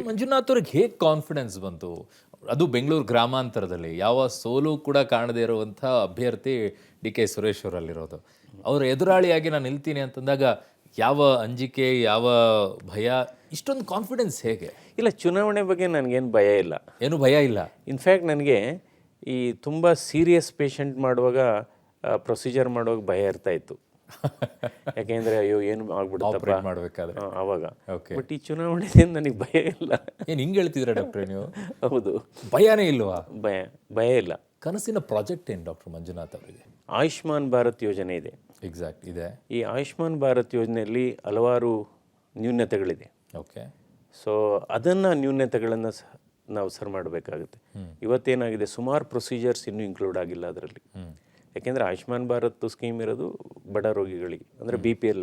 ಮಂಜುನಾಥ್ ಅವ್ರಿಗೆ ಹೇಗೆ ಕಾನ್ಫಿಡೆನ್ಸ್ ಬಂತು? ಅದು ಬೆಂಗಳೂರು ಗ್ರಾಮಾಂತರದಲ್ಲಿ ಯಾವ ಸೋಲು ಕೂಡ ಕಾಣದೇ ಇರುವಂಥ ಅಭ್ಯರ್ಥಿ ಡಿ ಕೆ ಸುರೇಶ್ ಅವರಲ್ಲಿರೋದು. ಅವ್ರ ಎದುರಾಳಿಯಾಗಿ ನಾನು ನಿಲ್ತೀನಿ ಅಂತಂದಾಗ ಯಾವ ಅಂಜಿಕೆ, ಯಾವ ಭಯ, ಇಷ್ಟೊಂದು ಕಾನ್ಫಿಡೆನ್ಸ್ ಹೇಗೆ? ಇಲ್ಲ, ಚುನಾವಣೆ ಬಗ್ಗೆ ನನಗೇನು ಭಯ ಇಲ್ಲ. ಏನು ಭಯ ಇಲ್ಲ. ಇನ್ಫ್ಯಾಕ್ಟ್ ನನಗೆ ಈ ತುಂಬ ಸೀರಿಯಸ್ ಪೇಷಂಟ್ ಮಾಡುವಾಗ ಪ್ರೊಸೀಜರ್ ಮಾಡುವಾಗ ಭಯ ಇರ್ತಾ ಇತ್ತು. ಯಾಕೆಂದರೆ ಅಯ್ಯೋ ಏನು ಆಗ್ಬಿಡುತ್ತಪ್ಪ ಮಾಡಬೇಕಾದ್ರೆ ಆವಾಗ. ಓಕೆ. ಬಟ್ ಈ ಚುನಾವಣೆಯಿಂದ ನನಗೆ ಭಯ ಇಲ್ಲ. ಏನು ಹಿಂಗೆ ಹೇಳ್ತಿದ್ದೀರಾ ಡಾಕ್ಟ್ರೆ ನೀವು? ಹೌದು, ಭಯನೇ ಇಲ್ವಾ? ಭಯ ಇಲ್ಲ. ಕನಸಿನ ಪ್ರಾಜೆಕ್ಟ್ ಏನು ಡಾಕ್ಟರ್ ಮಂಜುನಾಥ್ ಅವರಿಗೆ? ಆಯುಷ್ಮಾನ್ ಭಾರತ್ ಯೋಜನೆ ಇದೆ. ಎಕ್ಸಾಕ್ಟ್ ಇದೆ. ಈ ಆಯುಷ್ಮಾನ್ ಭಾರತ್ ಯೋಜನೆಯಲ್ಲಿ ಹಲವಾರು ನ್ಯೂನತೆಗಳಿದೆ. ಓಕೆ. ಸೊ ಅದನ್ನು ನ್ಯೂನತೆಗಳನ್ನು ನಾವು ಸರಿ ಮಾಡಬೇಕಾಗುತ್ತೆ. ಇವತ್ತೇನಾಗಿದೆ, ಸುಮಾರು ಪ್ರೊಸೀಜರ್ಸ್ ಇನ್ನೂ ಇನ್ಕ್ಲೂಡ್ ಆಗಿಲ್ಲ ಅದರಲ್ಲಿ. ಯಾಕೆಂದರೆ ಆಯುಷ್ಮಾನ್ ಭಾರತ್ ಸ್ಕೀಮ್ ಇರೋದು ಬಡ ರೋಗಿಗಳಿಗೆ, ಅಂದರೆ BPL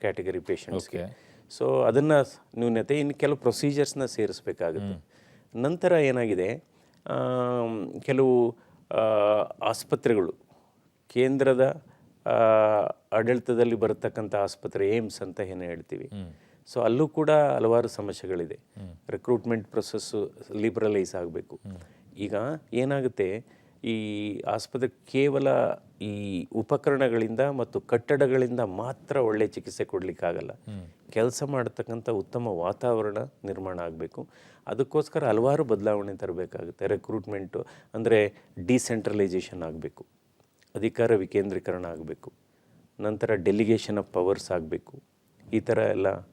ಕ್ಯಾಟಗರಿ ಪೇಷಂಟ್ಸ್ಗೆ. ಸೊ ಅದನ್ನು ನ್ಯೂನತೆ, ಇನ್ನು ಕೆಲವು ಪ್ರೊಸೀಜರ್ಸ್ನ ಸೇರಿಸ್ಬೇಕಾಗುತ್ತೆ. ನಂತರ ಏನಾಗಿದೆ, ಕೆಲವು ಆಸ್ಪತ್ರೆಗಳು ಕೇಂದ್ರದ ಆಡಳಿತದಲ್ಲಿ ಬರತಕ್ಕಂಥ ಆಸ್ಪತ್ರೆ, ಏಮ್ಸ್ ಅಂತ ಏನು ಹೇಳ್ತೀವಿ, ಸೊ ಅಲ್ಲೂ ಕೂಡ ಹಲವಾರು ಸಮಸ್ಯೆಗಳಿದೆ. ರಿಕ್ರೂಟ್ಮೆಂಟ್ ಪ್ರೊಸೆಸ್ಸು ಲಿಬ್ರಲೈಸ್ ಆಗಬೇಕು. ಈಗ ಏನಾಗುತ್ತೆ, ಈ ಆಸ್ಪತ್ರೆ ಕೇವಲ ಈ ಉಪಕರಣಗಳಿಂದ ಮತ್ತು ಕಟ್ಟಡಗಳಿಂದ ಮಾತ್ರ ಒಳ್ಳೆಯ ಚಿಕಿತ್ಸೆ ಕೊಡಲಿಕ್ಕಾಗಲ್ಲ. ಕೆಲಸ ಮಾಡತಕ್ಕಂಥ ಉತ್ತಮ ವಾತಾವರಣ ನಿರ್ಮಾಣ ಆಗಬೇಕು. ಅದಕ್ಕೋಸ್ಕರ ಹಲವಾರು ಬದಲಾವಣೆ ತರಬೇಕಾಗುತ್ತೆ. ರಿಕ್ರೂಟ್ಮೆಂಟು ಅಂದರೆ ಡಿಸೆಂಟ್ರಲೈಸೇಷನ್ ಆಗಬೇಕು, ಅಧಿಕಾರ ವಿಕೇಂದ್ರೀಕರಣ ಆಗಬೇಕು, ನಂತರ ಡೆಲಿಗೇಷನ್ ಆಫ್ ಪವರ್ಸ್ ಆಗಬೇಕು. ಈ ಥರ ಎಲ್ಲ